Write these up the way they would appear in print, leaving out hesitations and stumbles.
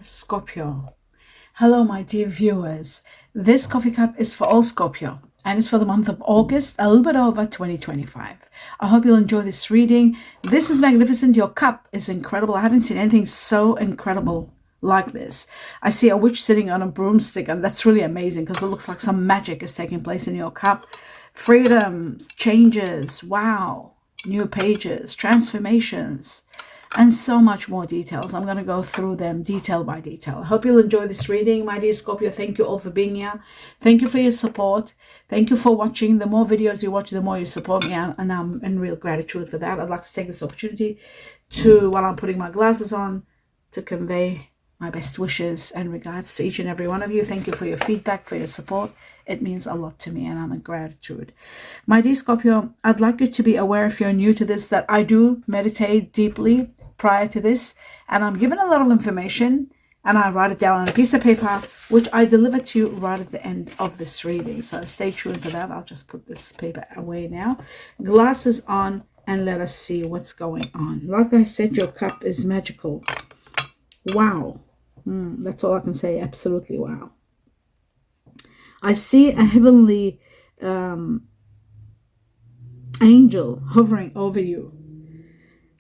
Scorpio. Hello, my dear viewers. This coffee cup is for all Scorpio and it's for the month of August, a little bit over 2025. I hope you'll enjoy this reading. This is magnificent. Your cup is incredible. I haven't seen anything so incredible like this. I see a witch sitting on a broomstick, and that's really amazing because it looks like some magic is taking place in your cup. Freedom, changes, wow, new pages, transformations, and so much more details. I'm going to go through them detail by detail. I hope you'll enjoy this reading, my dear Scorpio. Thank you all for being here. Thank you for your support. Thank you for watching. The more videos you watch, the more you support me, and I'm in real gratitude for that. I'd like to take this opportunity to, while I'm putting my glasses on, to convey my best wishes and regards to each and every one of you. Thank you for your feedback, for your support. It means a lot to me, and I'm in gratitude. My dear Scorpio, I'd like you to be aware, if you're new to this, that I do meditate deeply prior to this, and I'm given a lot of information, and I write it down on a piece of paper, which I deliver to you right at the end of this reading. So stay tuned for that. I'll just put this paper away now. Glasses on, and let us see what's going on. Like I said, your cup is magical. Wow. That's all I can say. Absolutely wow. I see a heavenly angel hovering over you.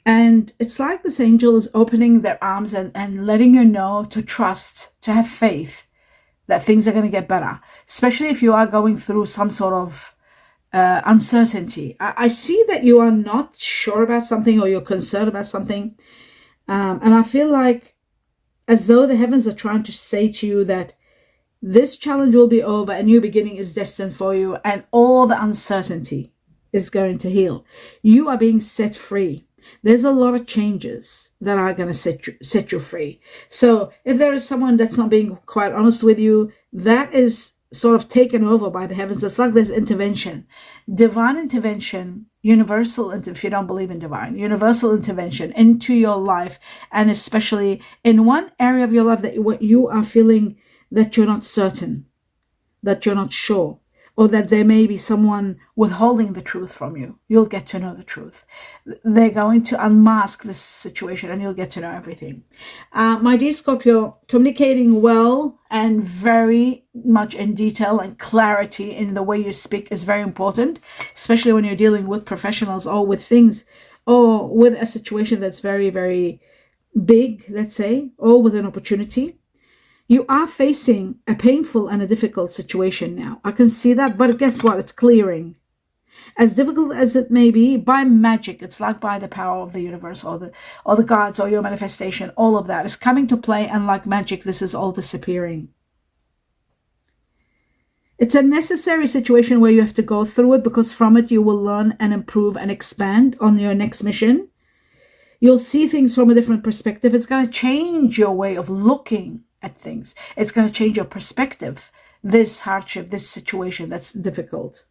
And it's like this angel is opening their arms and letting you know to trust, to have faith that things are going to get better, especially if you are going through some sort of uncertainty. I see that you are not sure about something, or you're concerned about something. And I feel like as though the heavens are trying to say to you that this challenge will be over, a new beginning is destined for you, and all the uncertainty is going to heal. You are being set free. There's a lot of changes that are going to set you free. So if there is someone that's not being quite honest with you, that is sort of taken over by the heavens. It's like there's intervention, divine intervention, universal, if you don't believe in divine, universal intervention into your life, and especially in one area of your life that what you are feeling that you're not certain, that you're not sure, or that there may be someone withholding the truth from you. You'll get to know the truth. They're going to unmask this situation, and you'll get to know everything. My dear Scorpio, communicating well and very much in detail and clarity in the way you speak is very important, especially when you're dealing with professionals or with things, or with a situation that's very, very big, let's say, or with an opportunity. You are facing a painful and a difficult situation now. I can see that, but guess what? It's clearing. As difficult as it may be, by magic, it's like by the power of the universe, or the gods, or your manifestation, all of that is coming to play, and like magic, this is all disappearing. It's a necessary situation where you have to go through it, because from it you will learn and improve and expand on your next mission. You'll see things from a different perspective. It's going to change your way of looking at things. It's going to change your perspective. This hardship, this situation that's difficult.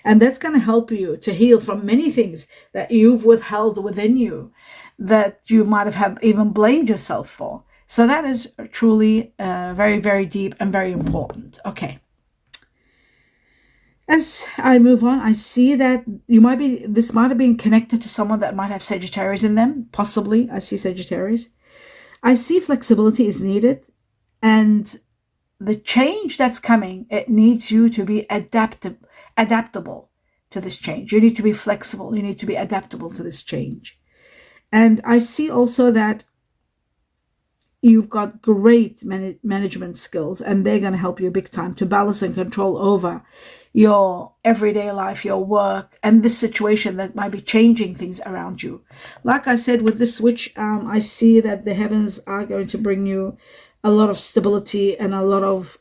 And that's going to help you to heal from many things that you've withheld within you, that you might have even blamed yourself for. So that is truly very, very deep and very important. Okay. As I move on, I see that this might have been connected to someone that might have Sagittarius in them. Possibly. I see Sagittarius. I see flexibility is needed, and the change that's coming, it needs you to be adaptable to this change. You need to be flexible. You need to be adaptable to this change. And I see also that you've got great management skills, and they're going to help you big time to balance and control over your everyday life, your work, and this situation that might be changing things around you. Like I said, with this switch, I see that the heavens are going to bring you a lot of stability and a lot of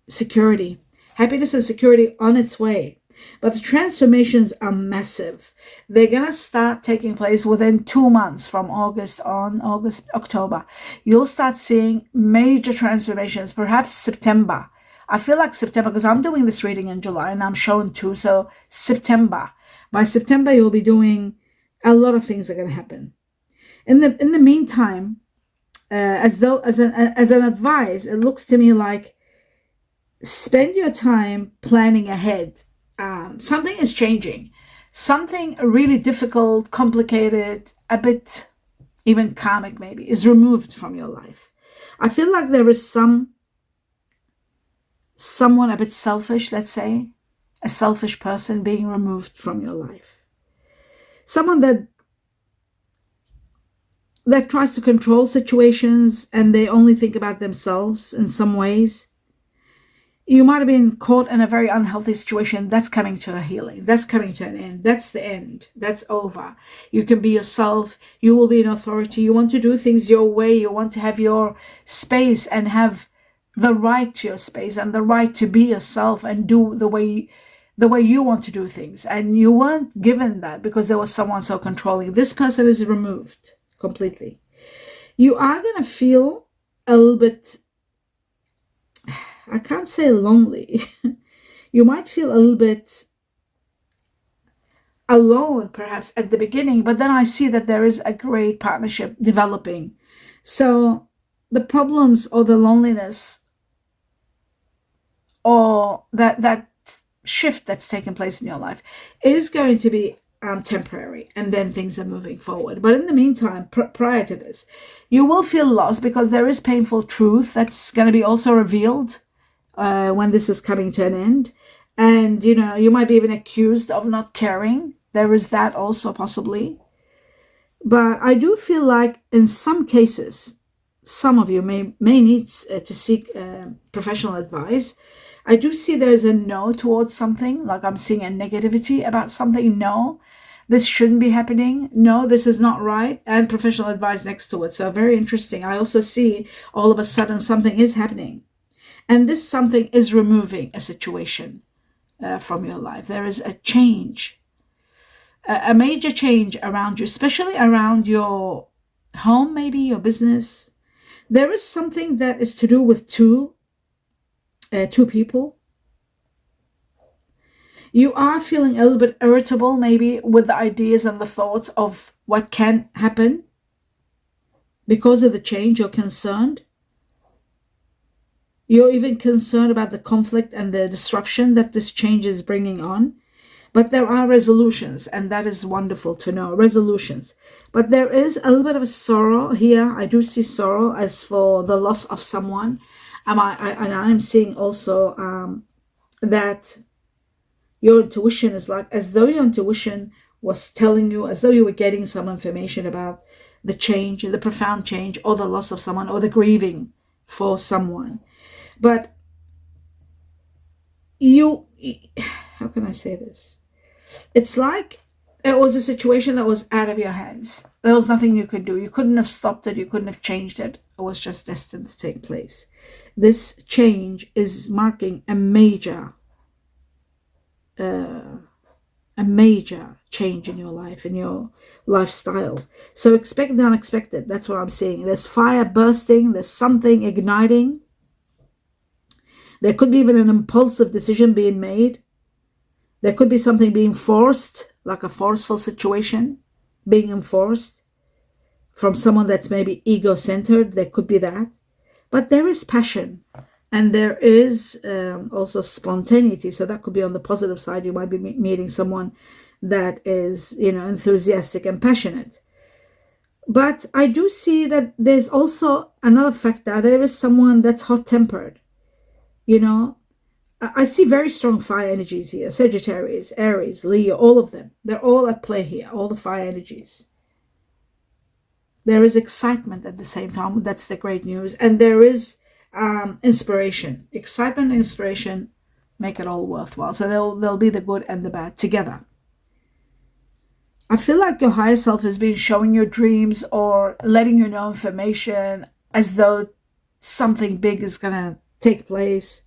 security, happiness and security on its way. But the transformations are massive. They're going to start taking place within 2 months from October. You'll start seeing major transformations, perhaps September. I feel like September, because I'm doing this reading in July and I'm showing 2. So September. By September, you'll be doing a lot of things are going to happen. In the meantime, as an advice, it looks to me like spend your time planning ahead. Something is changing. Something really difficult, complicated, a bit, even karmic maybe, is removed from your life. I feel like there is someone a bit selfish, let's say, a selfish person being removed from your life. Someone that tries to control situations and they only think about themselves in some ways. You might have been caught in a very unhealthy situation. That's coming to a healing. That's coming to an end. That's the end. That's over. You can be yourself. You will be an authority. You want to do things your way. You want to have your space and have the right to your space and the right to be yourself and do the way you want to do things. And you weren't given that because there was someone so controlling. This person is removed completely. You are going to feel a little bit, I can't say lonely. You might feel a little bit alone perhaps at the beginning, but then I see that there is a great partnership developing. So the problems or the loneliness or that shift that's taken place in your life is going to be temporary, and then things are moving forward. But in the meantime, prior to this, you will feel lost because there is painful truth that's going to be also revealed when this is coming to an end. And you might be even accused of not caring. There is that also possibly. But I do feel like in some cases, some of you may need to seek professional advice. I do see there's a no towards something, like I'm seeing a negativity about something. No, this shouldn't be happening. No, this is not right. And professional advice next to it. So very interesting. I also see all of a sudden something is happening. And this something is removing a situation from your life. There is a change, a major change around you, especially around your home, maybe your business. There is something that is to do with two people. You are feeling a little bit irritable maybe with the ideas and the thoughts of what can happen because of the change. You're concerned. You're even concerned about the conflict and the disruption that this change is bringing on. But there are resolutions, and that is wonderful to know, resolutions. But there is a little bit of a sorrow here. I do see sorrow as for the loss of someone. And I'm seeing also that your intuition is like, as though your intuition was telling you, as though you were getting some information about the change, the profound change, or the loss of someone, or the grieving for someone. But how can I say this? It's like it was a situation that was out of your hands. There was nothing you could do. You couldn't have stopped it. You couldn't have changed it. It was just destined to take place. This change is marking a major change in your life, in your lifestyle. So expect the unexpected. That's what I'm seeing. There's fire bursting. There's something igniting. There could be even an impulsive decision being made. There could be something being forced, like a forceful situation being enforced from someone that's maybe ego-centered. There could be that. But there is passion, and there is also spontaneity. So that could be on the positive side. You might be meeting someone that is, enthusiastic and passionate. But I do see that there's also another factor. There is someone that's hot-tempered. I see very strong fire energies here. Sagittarius, Aries, Leo, all of them. They're all at play here, all the fire energies. There is excitement at the same time. That's the great news. And there is inspiration. Excitement and inspiration make it all worthwhile. So there'll be the good and the bad together. I feel like your higher self has been showing your dreams or letting you know information as though something big is going to take place.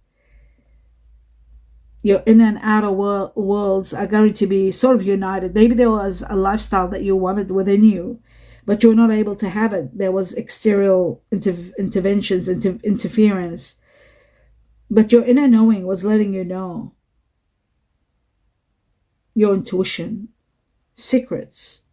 Your inner and outer worlds are going to be sort of united. Maybe there was a lifestyle that you wanted within you, but you're not able to have it. There was exterior interventions, interference. But your inner knowing was letting you know. Your intuition, secrets.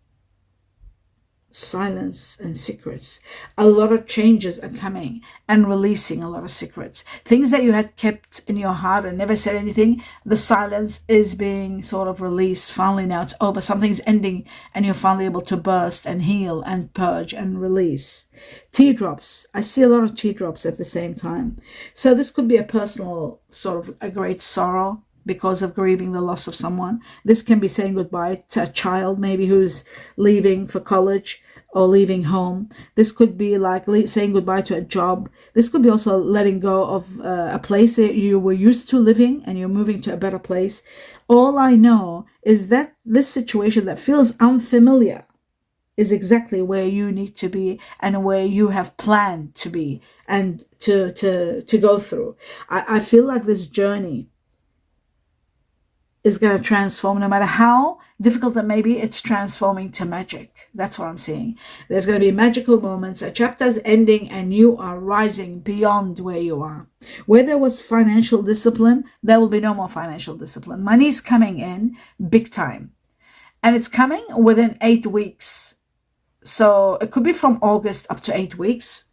silence and secrets. A lot of changes are coming and releasing a lot of secrets. Things that you had kept in your heart and never said anything, the silence is being sort of released. Finally, now it's over. Something's ending and you're finally able to burst and heal and purge and release. Teardrops. I see a lot of teardrops at the same time. So this could be a personal sort of a great sorrow because of grieving the loss of someone. This can be saying goodbye to a child maybe who's leaving for college or leaving home. This could be like saying goodbye to a job. This could be also letting go of a place that you were used to living and you're moving to a better place. All I know is that this situation that feels unfamiliar is exactly where you need to be and where you have planned to be and to go through. I feel like this journey is going to transform. No matter how difficult it may be, it's transforming to magic. That's what I'm seeing. There's going to be magical moments. A chapter's ending and you are rising beyond where you are. Where there was financial discipline, there will be no more financial discipline. Money's coming in big time. And it's coming within 8 weeks. So it could be from August up to 8 weeks.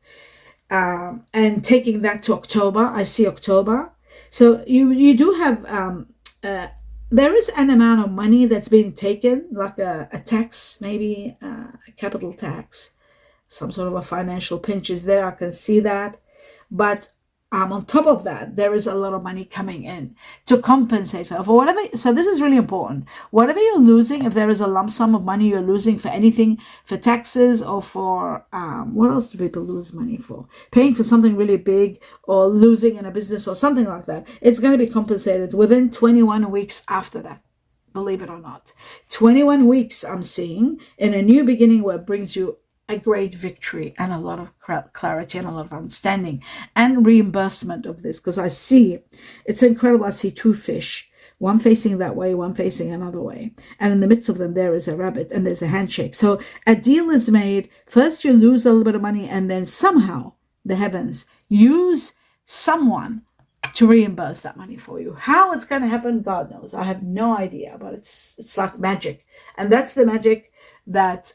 And taking that to October, I see October. So you do have... there is an amount of money that's being taken, like a tax, maybe a capital tax, some sort of a financial pinch is there. I can see that. But on top of that, there is a lot of money coming in to compensate for whatever. So this is really important. Whatever you're losing, if there is a lump sum of money you're losing for anything, for taxes or for, what else do people lose money for? Paying for something really big or losing in a business or something like that. It's going to be compensated within 21 weeks after that. Believe it or not. 21 weeks I'm seeing in a new beginning where it brings you a great victory and a lot of clarity and a lot of understanding and reimbursement of this, because I see, it's incredible. I see 2 fish, one facing that way, one facing another way. And in the midst of them, there is a rabbit and there's a handshake. So a deal is made. First, you lose a little bit of money and then somehow the heavens use someone to reimburse that money for you. How it's going to happen, God knows. I have no idea, but it's like magic. And that's the magic that,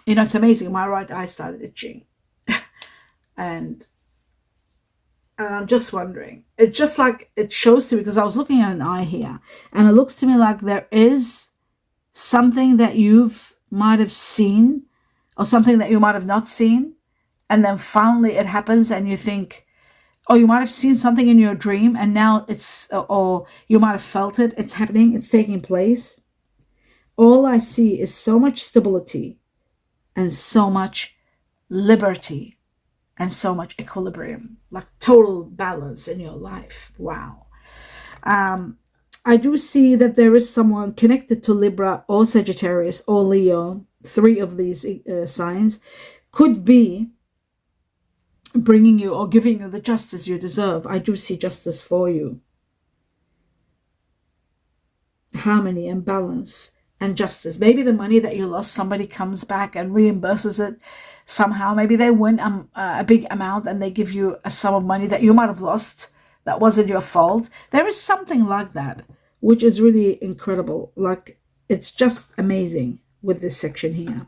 it's amazing. My right eye started itching. and I'm just wondering. It's just like it shows to me, because I was looking at an eye here. And it looks to me like there is something that you've might have seen or something that you might have not seen. And then finally it happens and you think, or you might have seen something in your dream and now it's, or you might have felt it. It's happening. It's taking place. All I see is so much stability and so much liberty and so much equilibrium, like total balance in your life. Wow. I do see that there is someone connected to Libra or Sagittarius or Leo. 3 of these signs could be bringing you or giving you the justice you deserve. I do see justice for you. Harmony and balance and justice. Maybe the money that you lost, somebody comes back and reimburses it somehow. Maybe they win a big amount and they give you a sum of money that you might have lost that wasn't your fault. There is something like that, which is really incredible. Like, it's just amazing with this section here.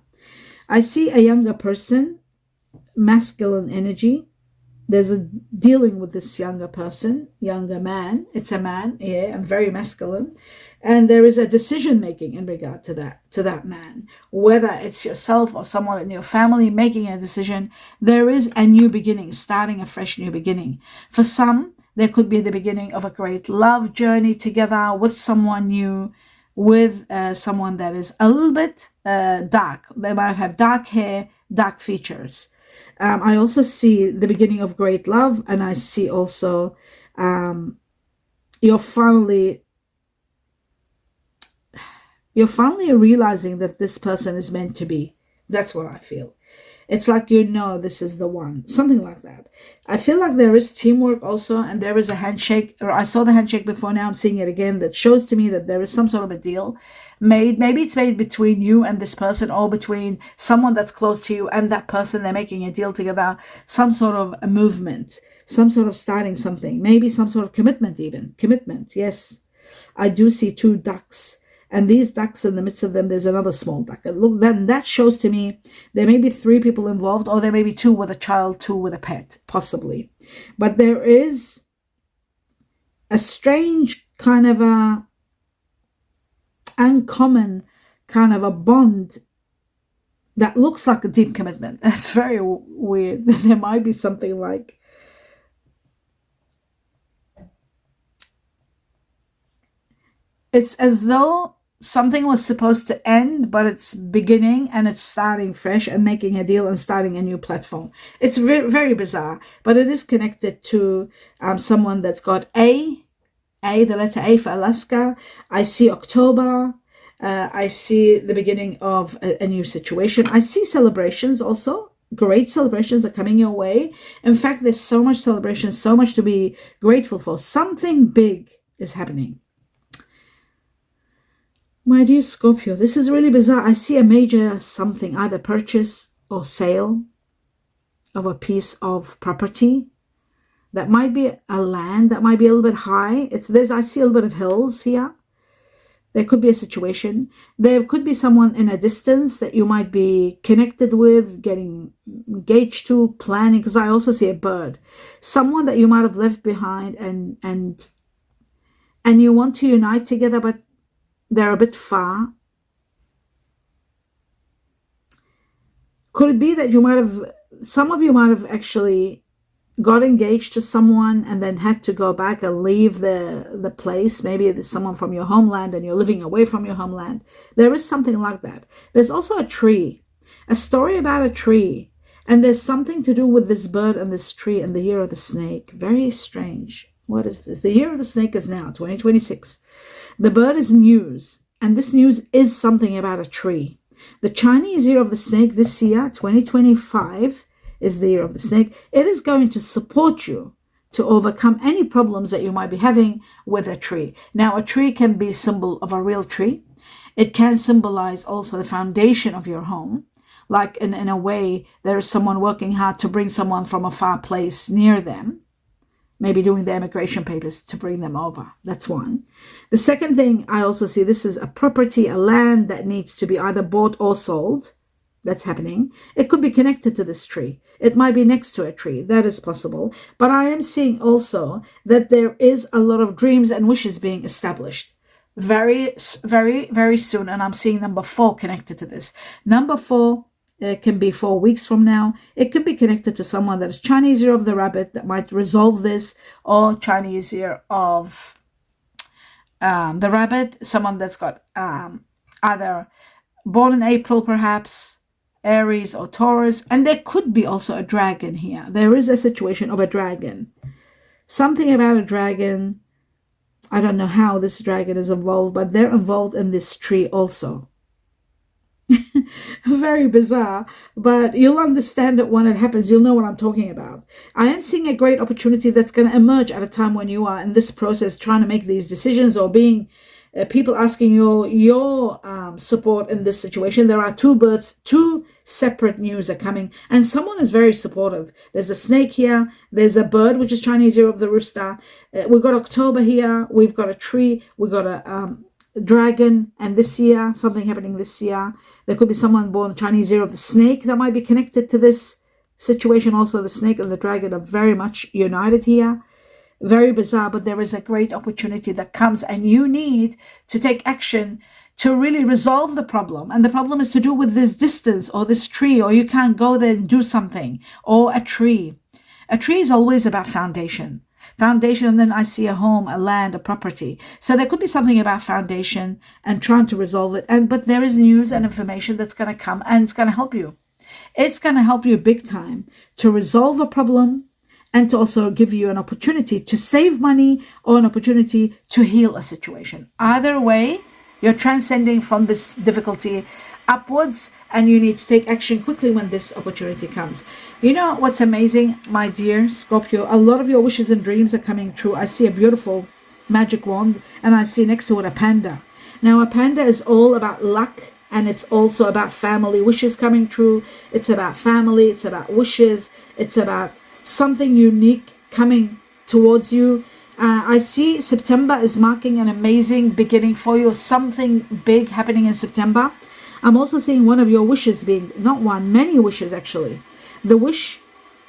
I see a younger person, masculine energy. There's a dealing with this younger person, younger man. It's a man, yeah, and very masculine. And there is a decision making in regard to that man. Whether it's yourself or someone in your family making a decision, there is a new beginning, starting a fresh new beginning. For some, there could be the beginning of a great love journey together with someone new, with someone that is a little bit dark. They might have dark hair, dark features. I also see the beginning of great love, and I see also you're finally realizing that this person is meant to be. That's what I feel. It's like, this is the one, something like that. I feel like there is teamwork also, and there is a handshake, or I saw the handshake before, now I'm seeing it again. That shows to me that there is some sort of a deal made. Maybe it's made between you and this person, or between someone that's close to you and that person. They're making a deal together, some sort of a movement, some sort of starting something, maybe some sort of commitment even. Commitment, yes. I do see 2 ducks. And these ducks, in the midst of them, there's another small duck. And look, then that shows to me there may be 3 people involved, or there may be 2 with a child, 2 with a pet, possibly. But there is a strange kind of a uncommon kind of a bond that looks like a deep commitment. That's very weird. There might be something like it's as though something was supposed to end, but it's beginning and it's starting fresh and making a deal and starting a new platform. It's very, very bizarre, but it is connected to someone that's got the letter A for Alaska. I see October. I see the beginning of a new situation. I see celebrations also. Great celebrations are coming your way. In fact, there's so much celebration, so much to be grateful for. Something big is happening. My dear Scorpio, this is really bizarre. I see a major something, either purchase or sale of a piece of property. That might be a land that might be a little bit high. I see a little bit of hills here. There could be a situation. There could be someone in a distance that you might be connected with, getting engaged to, planning, because I also see a bird. Someone that you might have left behind and you want to unite together, but they're a bit far. Could it be that some of you might have actually got engaged to someone and then had to go back and leave the place? Maybe there's someone from your homeland and you're living away from your homeland. There is something like that. There's also a tree, a story about a tree. And there's something to do with this bird and this tree and the year of the snake. Very strange. What is this? The year of the snake is now, 2026. The bird is news. And this news is something about a tree. The Chinese year of the snake this year, 2025, is the year of the snake. It is going to support you to overcome any problems that you might be having with a tree. Now, a tree can be a symbol of a real tree. It can symbolize also the foundation of your home. Like in a way, there is someone working hard to bring someone from a far place near them, maybe doing the immigration papers to bring them over. That's one. The second thing I also see, this is a property, a land that needs to be either bought or sold. That's happening. It could be connected to this tree. It might be next to a tree. That is possible. But I am seeing also that there is a lot of dreams and wishes being established very, very, very soon. And I'm seeing number 4 connected to this. Number 4 can be 4 weeks from now. It could be connected to someone that is Chinese year of the rabbit that might resolve this, or Chinese year of the rabbit, someone that's got either born in April perhaps, Aries or Taurus. And there could be also a dragon here. There is a situation of a dragon. Something about a dragon. I don't know how this dragon is involved, but they're involved in this tree also. Very bizarre, but you'll understand it when it happens. You'll know what I'm talking about. I am seeing a great opportunity that's going to emerge at a time when you are in this process trying to make these decisions, or being people asking your support in this situation. There are 2 birds, 2 separate news are coming, and someone is very supportive. There's a snake here, there's a bird, which is Chinese year of the rooster. We've got October here, we've got a tree, we've got a dragon, and this year, something happening this year. There could be someone born Chinese year of the snake that might be connected to this situation. Also, the snake and the dragon are very much united here. Very bizarre, but there is a great opportunity that comes, and you need to take action to really resolve the problem. And the problem is to do with this distance or this tree, or you can't go there and do something, or a tree. A tree is always about foundation, and then I see a home, a land, a property. So there could be something about foundation and trying to resolve it. But there is news and information that's going to come, and it's going to help you. It's going to help you big time to resolve a problem, and to also give you an opportunity to save money, or an opportunity to heal a situation. Either way, you're transcending from this difficulty upwards, and you need to take action quickly when this opportunity comes. You know what's amazing, my dear Scorpio? A lot of your wishes and dreams are coming true. I see a beautiful magic wand, and I see next to it a panda. Now, a panda is all about luck, and it's also about family wishes coming true. It's about family, it's about wishes, it's about something unique coming towards you. I see September is marking an amazing beginning for you. Something big happening in September. I'm also seeing one of your wishes being, not one, many wishes actually. The wish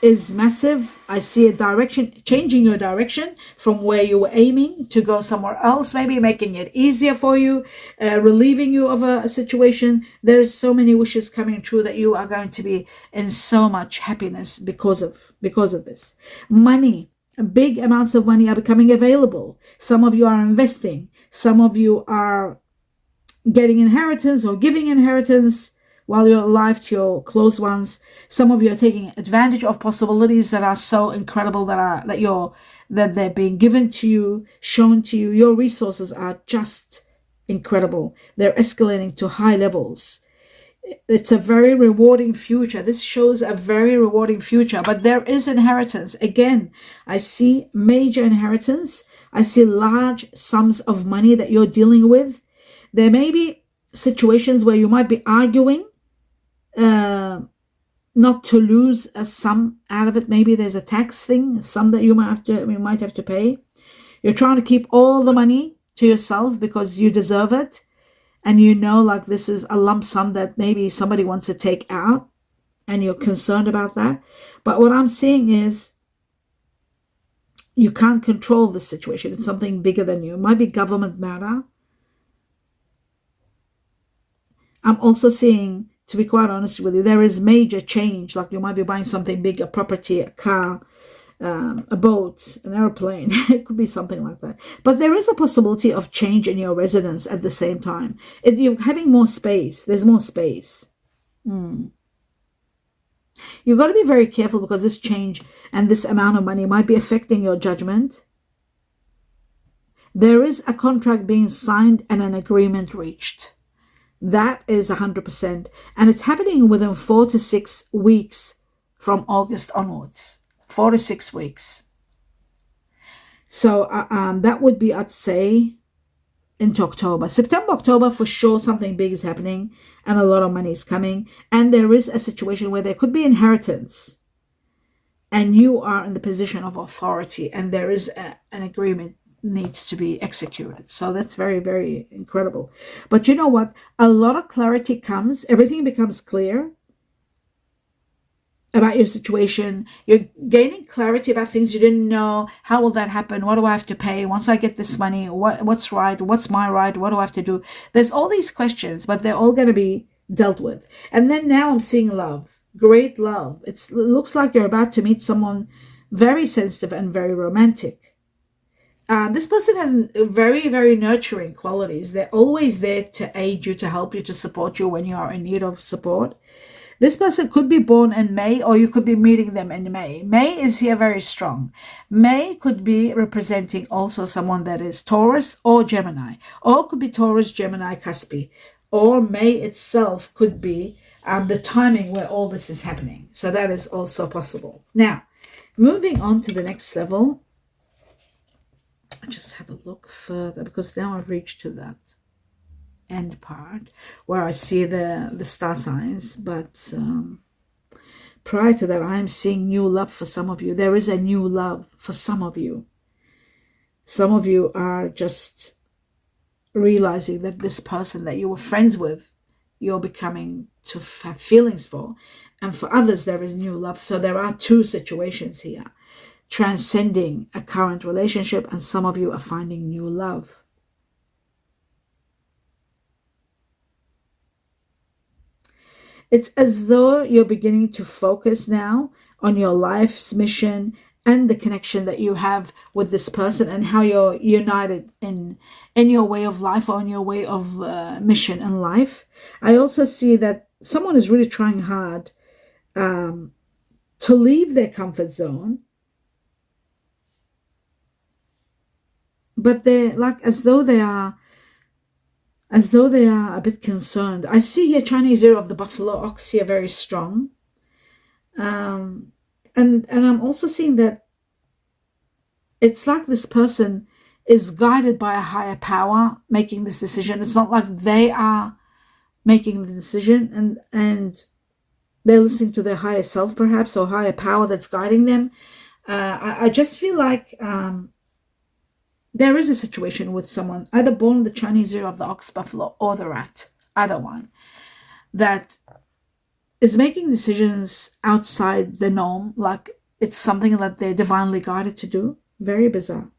is massive. I see a direction, changing your direction from where you were aiming to go somewhere else, maybe making it easier for you, relieving you of a situation. There's so many wishes coming true that you are going to be in so much happiness because of this. Money, big amounts of money are becoming available. Some of you are investing. Some of you are getting inheritance or giving inheritance while you're alive to your close ones. Some of you are taking advantage of possibilities that are so incredible that they're being given to you, shown to you. Your resources are just incredible. They're escalating to high levels. It's a very rewarding future. This shows a very rewarding future, but there is inheritance. Again, I see major inheritance. I see large sums of money that you're dealing with. There may be situations where you might be arguing not to lose a sum out of it. Maybe there's a tax thing, a sum that you might have to pay. You're trying to keep all the money to yourself because you deserve it. And you know, like, this is a lump sum that maybe somebody wants to take out and you're concerned about that. But what I'm seeing is you can't control the situation. It's something bigger than you. It might be government matter. I'm also seeing, to be quite honest with you, there is major change. Like, you might be buying something big, a property, a car, a boat, an airplane. It could be something like that. But there is a possibility of change in your residence at the same time. You're having more space. There's more space. You've got to be very careful because this change and this amount of money might be affecting your judgment. There is a contract being signed and an agreement reached. That is 100%. And it's happening within 4 to 6 weeks from August onwards. 4 to 6 weeks. So that would be, I'd say, into October. September, October, for sure, something big is happening and a lot of money is coming. And there is a situation where there could be inheritance. And you are in the position of authority. And there is an agreement needs to be executed. So that's very, very incredible. But you know what? A lot of clarity comes. Everything becomes clear about your situation. You're gaining clarity about things you didn't know. How will that happen? What do I have to pay once I get this money? What's right? What's my right? What do I have to do? There's all these questions, but they're all going to be dealt with. And then now I'm seeing love. Great love. It looks like you're about to meet someone very sensitive and very romantic. This person has very, very nurturing qualities. They're always there to aid you, to help you, to support you when you are in need of support. This person could be born in May, or you could be meeting them in May. May is here very strong. May could be representing also someone that is Taurus or Gemini, or could be Taurus, Gemini, Caspi, or May itself could be the timing where all this is happening. So that is also possible. Now, moving on to the next level. Just have a look further, because now I've reached to that end part where I see the star signs. But prior to that, I'm seeing new love for some of you. There is a new love for some of you. Some of you are just realizing that this person that you were friends with, you're becoming to have feelings for. And for others, there is new love. So there are two situations here. Transcending a current relationship, and some of you are finding new love. It's as though you're beginning to focus now on your life's mission and the connection that you have with this person, and how you're united in your way of life, or in your way of mission in life. I also see that someone is really trying hard to leave their comfort zone. But they're like as though they are a bit concerned. I see here Chinese ear of the buffalo ox here very strong. And I'm also seeing that it's like this person is guided by a higher power making this decision. It's not like they are making the decision, and they're listening to their higher self perhaps, or higher power that's guiding them. I just feel like there is a situation with someone, either born in the Chinese year of the ox, buffalo, or the rat, either one, that is making decisions outside the norm, like it's something that they're divinely guided to do. Very bizarre.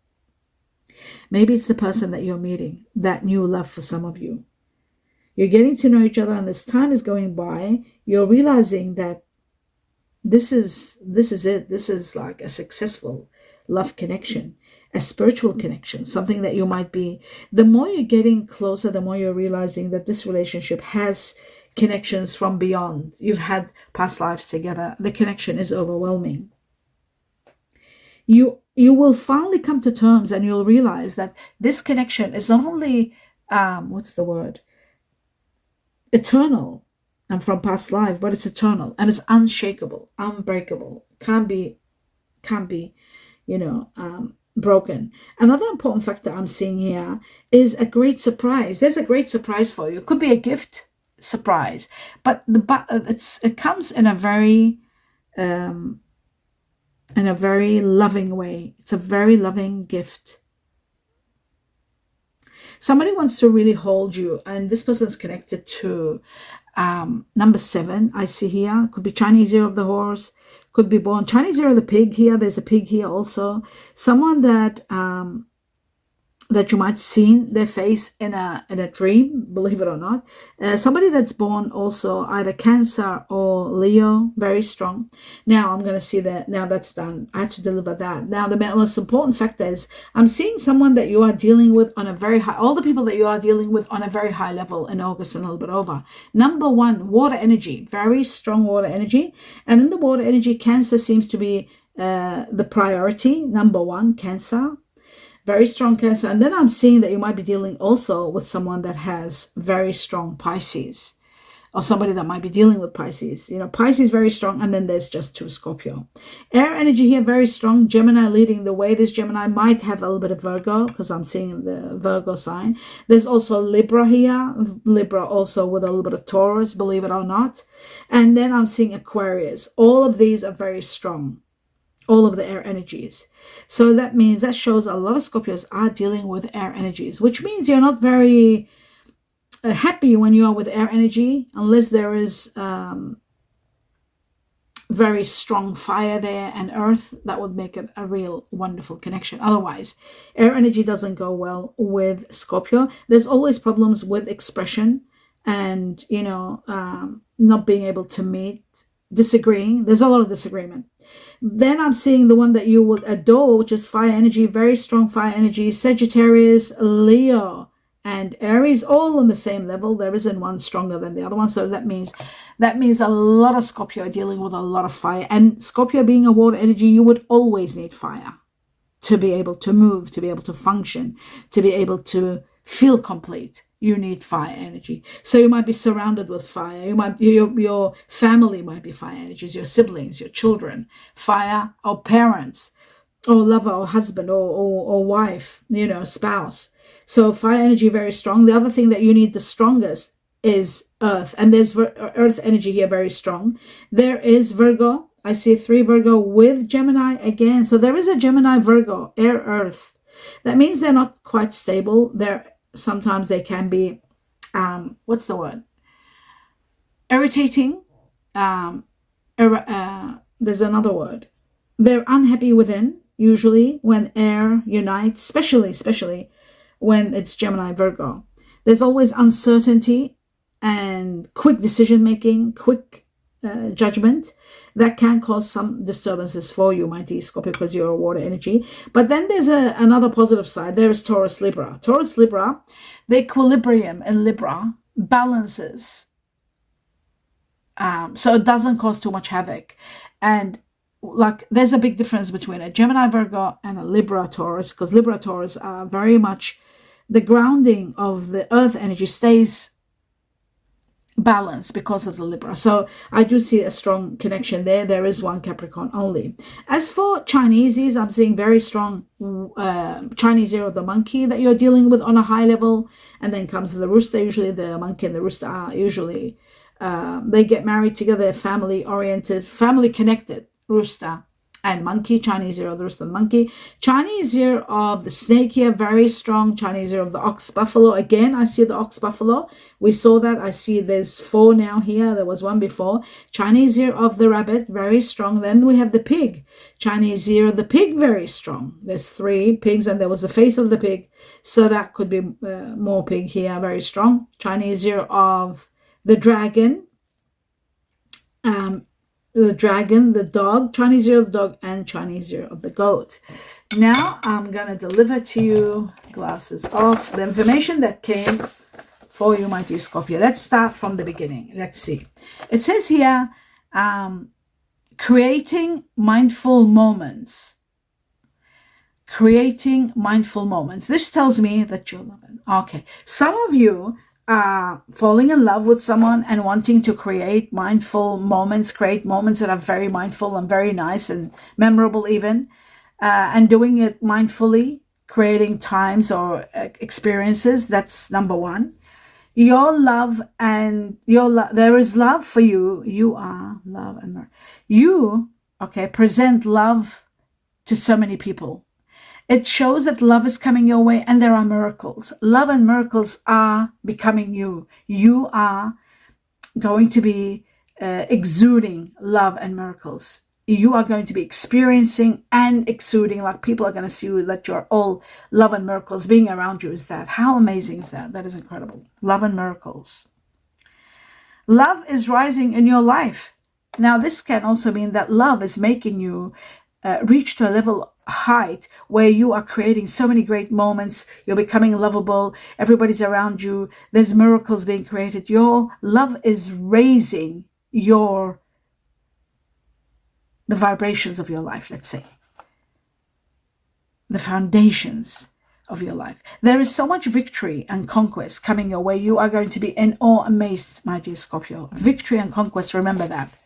Maybe it's the person that you're meeting, that new love for some of you. You're getting to know each other, and as time is going by, you're realizing that this is it. This is like a successful love connection, a spiritual connection, something that you might be. The more you're getting closer, the more you're realizing that this relationship has connections from beyond. You've had past lives together. The connection is overwhelming. You will finally come to terms, and you'll realize that this connection is not only eternal and from past life, but it's eternal and it's unshakable, unbreakable, can't be broken. Another important factor I'm seeing here is a great surprise. There's a great surprise for you. It could be a gift surprise, but it comes in a very loving way. It's a very loving gift. Somebody wants to really hold you, and this person is connected to number 7. I see here. Could be Chinese year of the horse. Could be born Chinese year of the pig here. There's a pig here also. Someone that you might seen their face in a dream, believe it or not. Somebody that's born also either Cancer or Leo, very strong. Now I'm going to see that. Now that's done. I had to deliver that. Now the most important factor is I'm seeing someone that you are dealing with on a very high, all the people that you are dealing with on a very high level in August and a little bit over. Number 1, water energy, very strong water energy. And in the water energy, Cancer seems to be the priority. Number 1, Cancer. Very strong Cancer. And then I'm seeing that you might be dealing also with someone that has very strong Pisces, or somebody that might be dealing with Pisces. Pisces very strong, and then there's just 2 Scorpio. Air energy here very strong. Gemini leading the way. This Gemini might have a little bit of Virgo, because I'm seeing the Virgo sign. There's also Libra here. Libra also with a little bit of Taurus, believe it or not. And then I'm seeing Aquarius. All of these are very strong. All of the air energies. So that shows a lot of Scorpios are dealing with air energies, which means you're not very happy when you are with air energy, unless there is very strong fire there and earth. That would make it a real wonderful connection. Otherwise, air energy doesn't go well with Scorpio. There's always problems with expression and, not being able to meet, disagreeing. There's a lot of disagreement. Then I'm seeing the one that you would adore, which is fire energy, very strong fire energy. Sagittarius, Leo, and Aries, all on the same level. There isn't one stronger than the other one. So that means a lot of Scorpio are dealing with a lot of fire. And Scorpio being a water energy, you would always need fire to be able to move, to be able to function, to be able to feel complete. You need fire energy. So you might be surrounded with fire. Your family might be fire energies, your siblings, your children, fire, or parents, or lover, or husband, or wife, spouse. So fire energy very strong. The other thing that you need the strongest is earth. And there's earth energy here very strong. There is Virgo. I see 3 Virgo with Gemini again. So there is a Gemini Virgo, air, earth. That means they're not quite stable. Sometimes they can be, irritating. There's another word. They're unhappy within, usually, when air unites, especially when it's Gemini Virgo. There's always uncertainty and quick decision-making, quick judgment. That can cause some disturbances for you, my dear Scorpio, because you're a water energy. But then there's another positive side. There is Taurus Libra. Taurus Libra, the equilibrium in Libra balances, so it doesn't cause too much havoc. And there's a big difference between a Gemini Virgo and a Libra Taurus, because Libra Taurus are very much the grounding of the earth energy stays balance because of the Libra. So I do see a strong connection there. There is one Capricorn only. As for Chineses, I'm seeing very strong Chinese year of the monkey that you're dealing with on a high level. And then comes the rooster. Usually the monkey and the rooster are they get married together, family oriented, family connected rooster And monkey, Chinese year of the rooster and monkey. Chinese year of the snake here, very strong. Chinese year of the ox buffalo. Again, I see the ox buffalo. We saw that. I see there's 4 now here. There was 1 before. Chinese year of the rabbit, very strong. Then we have the pig. Chinese year of the pig, very strong. There's 3 pigs, and there was the face of the pig. So that could be more pig here, very strong. Chinese year of the dragon. The dragon, the dog, Chinese year of the dog, and Chinese year of the goat. Now I'm going to deliver to you, glasses off, the information that came for you, my dear Scorpio. Let's start from the beginning. Let's see. It says here, creating mindful moments. Creating mindful moments. This tells me that you're loving. Okay. Some of you falling in love with someone and wanting to create mindful moments, create moments that are very mindful and very nice and memorable even, and doing it mindfully, creating times or experiences. That's number 1. Your love and there is love for you. You are love and you, present love to so many people. It shows that love is coming your way and there are miracles. Love and miracles are becoming you. You are going to be exuding love and miracles. You are going to be experiencing and exuding, like people are going to see you, that you're all love and miracles being around you. Is that? How amazing is that? That is incredible. Love and miracles. Love is rising in your life. Now, this can also mean that love is making you reach to a level height where you are creating so many great moments. You're becoming lovable. Everybody's around you. There's miracles being created. Your love is raising the vibrations of your life, let's say. The foundations of your life. There is so much victory and conquest coming your way. You are going to be in awe, amazed, my dear Scorpio. Victory and conquest, remember that.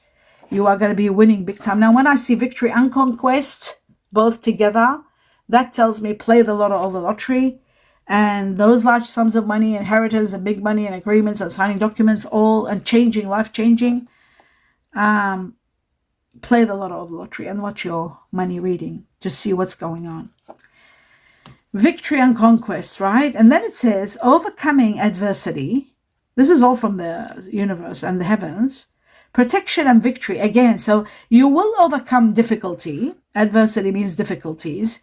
You are going to be winning big time. Now, when I see victory and conquest both together, that tells me play the lotto or the lottery. And those large sums of money, inheritance and big money and agreements and signing documents, all and changing, life-changing, play the lotto or the lottery and watch your money reading to see what's going on. Victory and conquest, right? And then it says overcoming adversity. This is all from the universe and the heavens. Protection and victory again. So you will overcome difficulty. Adversity means difficulties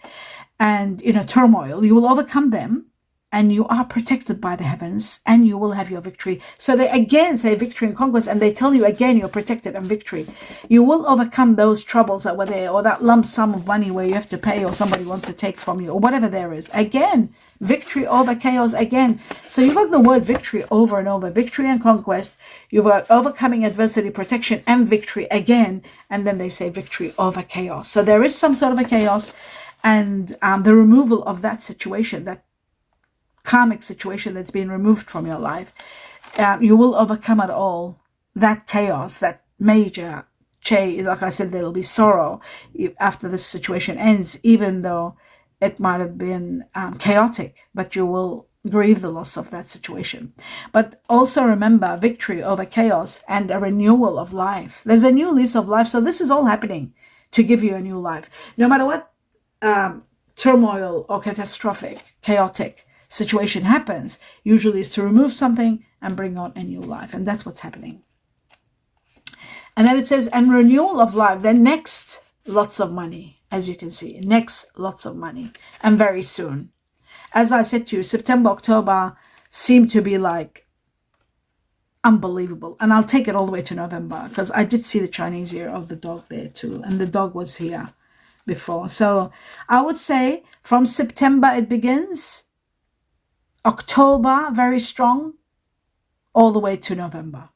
and, turmoil. You will overcome them and you are protected by the heavens and you will have your victory. So they again say victory and conquest, and they tell you again you're protected and victory. You will overcome those troubles that were there, or that lump sum of money where you have to pay or somebody wants to take from you, or whatever there is. Again, victory over chaos again. So you've got the word victory over and over. Victory and conquest. You've got overcoming adversity, protection, and victory again. And then they say victory over chaos. So there is some sort of a chaos, and the removal of that situation, that karmic situation that's been removed from your life, you will overcome it all. That chaos, that major change, like I said, there'll be sorrow after this situation ends, even though it might have been chaotic, but you will grieve the loss of that situation. But also remember victory over chaos and a renewal of life. There's a new lease of life. So this is all happening to give you a new life. No matter what turmoil or catastrophic, chaotic situation happens, usually is to remove something and bring on a new life. And that's what's happening. And then it says, and renewal of life. Then next, lots of money, as you can see. Next, lots of money. And very soon. As I said to you, September, October seem to be like unbelievable. And I'll take it all the way to November, because I did see the Chinese year of the dog there too. And the dog was here before. So I would say from September it begins. October, very strong, all the way to November.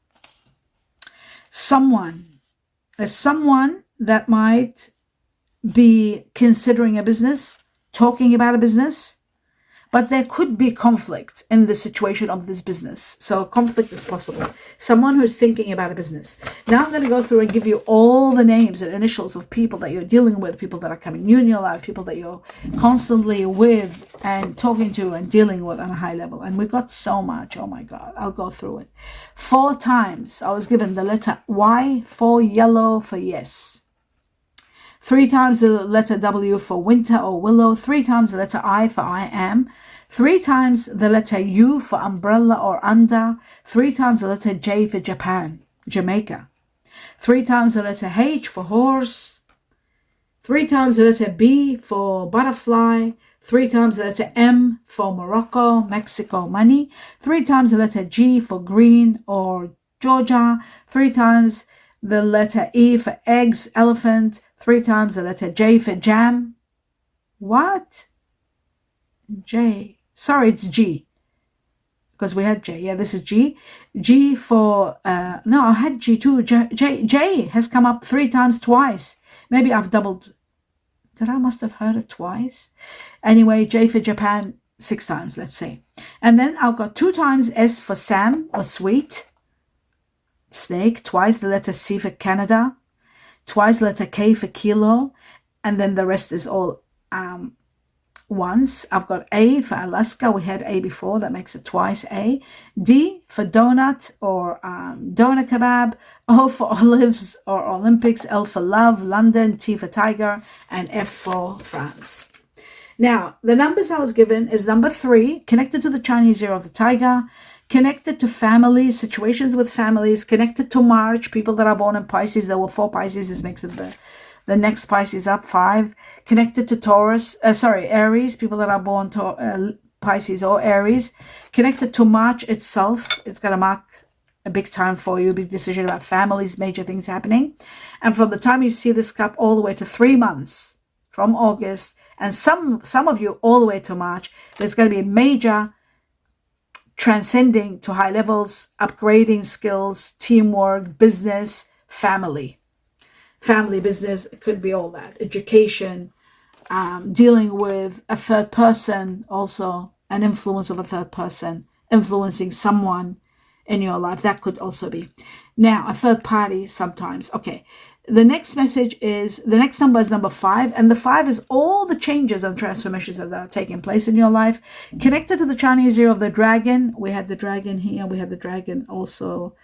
There's someone that might be considering a business, talking about a business, but there could be conflict in the situation of this business. So conflict is possible. Someone who's thinking about a business. Now I'm going to go through and give you all the names and initials of people that you're dealing with, people that are coming new in your life, people that you're constantly with and talking to and dealing with on a high level. And we've got so much. Oh my God, I'll go through it. 4 times I was given the letter Y for yellow for yes. 3 times the letter W for winter or willow, 3 times the letter I for I am, 3 times the letter U for umbrella or under, 3 times the letter J for Japan, Jamaica, 3 times the letter H for horse, 3 times the letter B for butterfly, 3 times the letter M for Morocco, Mexico, money, 3 times the letter G for green or Georgia, 3 times the letter E for eggs, elephant, 3 times the letter J for jam. What? J. Sorry, it's G. Because we had J. Yeah, this is G. G for, no, I had G too. J has come up 3 times twice. Maybe I've doubled. I must have heard it twice. Anyway, J for Japan 6 times, let's say. And then I've got 2 times S for Sam or sweet. Snake. Twice the letter C for Canada. Twice the letter K for kilo. And then the rest is all ones. I've got A for Alaska. We had A before. That makes it twice A. D for donut or doner kebab. O for olives or Olympics. L for love, London. T for tiger. And F for France. Now, the numbers I was given is number 3, connected to the Chinese year of the tiger, connected to families, situations with families, connected to March, people that are born in Pisces. There were 4 Pisces. This makes it the next Pisces up 5. Connected to Taurus, Aries, people that are born to Pisces or Aries. Connected to March itself. It's going to mark a big time for you, a big decision about families, major things happening. And from the time you see this cup all the way to 3 months from August, and some of you all the way to March, there's going to be a major transcending to high levels, upgrading skills, teamwork, business, family, business. It could be all that. Education, dealing with a third person, also an influence of a third person, influencing someone in your life. That could also be. Now, a third party sometimes. Okay. The next message is, the next number is number 5. And the 5 is all the changes and transformations that are taking place in your life. Connected to the Chinese year of the dragon. We had the dragon here. We had the dragon also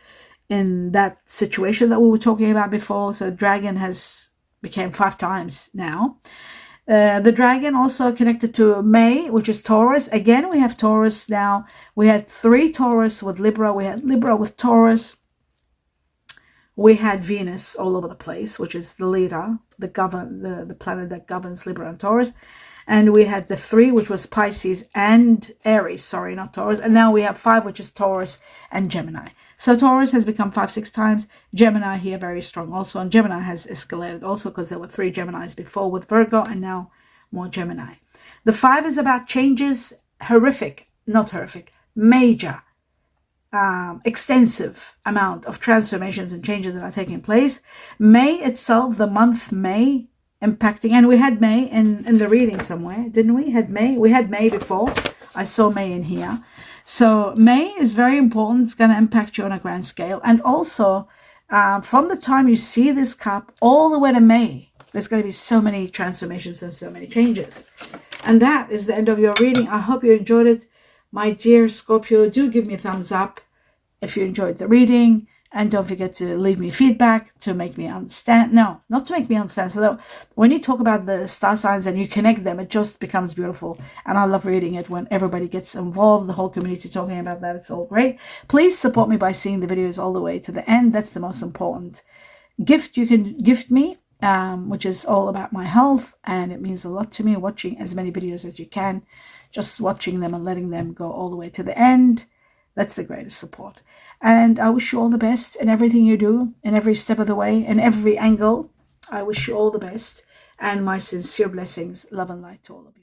in that situation that we were talking about before. So dragon has became 5 times now. The dragon also connected to May, which is Taurus. Again, we have Taurus now. We had 3 Taurus with Libra. We had Libra with Taurus. We had Venus all over the place, which is the leader, the planet that governs Libra and Taurus. And we had the 3, which was Pisces and Aries. Sorry, not Taurus. And now we have 5, which is Taurus and Gemini. So Taurus has become 5, 6 times. Gemini here very strong also. And Gemini has escalated also because there were 3 Geminis before with Virgo and now more Gemini. The 5 is about changes, major, extensive amount of transformations and changes that are taking place. May itself, the month May, impacting, and we had May in the reading somewhere, didn't we? We had May before. I saw May in here. So May is very important. It's going to impact you on a grand scale. And also, from the time you see this cup all the way to May, there's going to be so many transformations and so many changes. And that is the end of your reading. I hope you enjoyed it. My dear Scorpio, do give me a thumbs up if you enjoyed the reading. And don't forget to leave me feedback to make me understand. No, not to make me understand. So that when you talk about the star signs and you connect them, it just becomes beautiful. And I love reading it when everybody gets involved, the whole community talking about that. It's all great. Please support me by seeing the videos all the way to the end. That's the most important gift you can gift me, which is all about my health. And it means a lot to me watching as many videos as you can. Just watching them and letting them go all the way to the end. That's the greatest support. And I wish you all the best in everything you do, in every step of the way, in every angle. I wish you all the best and my sincere blessings, love and light to all of you.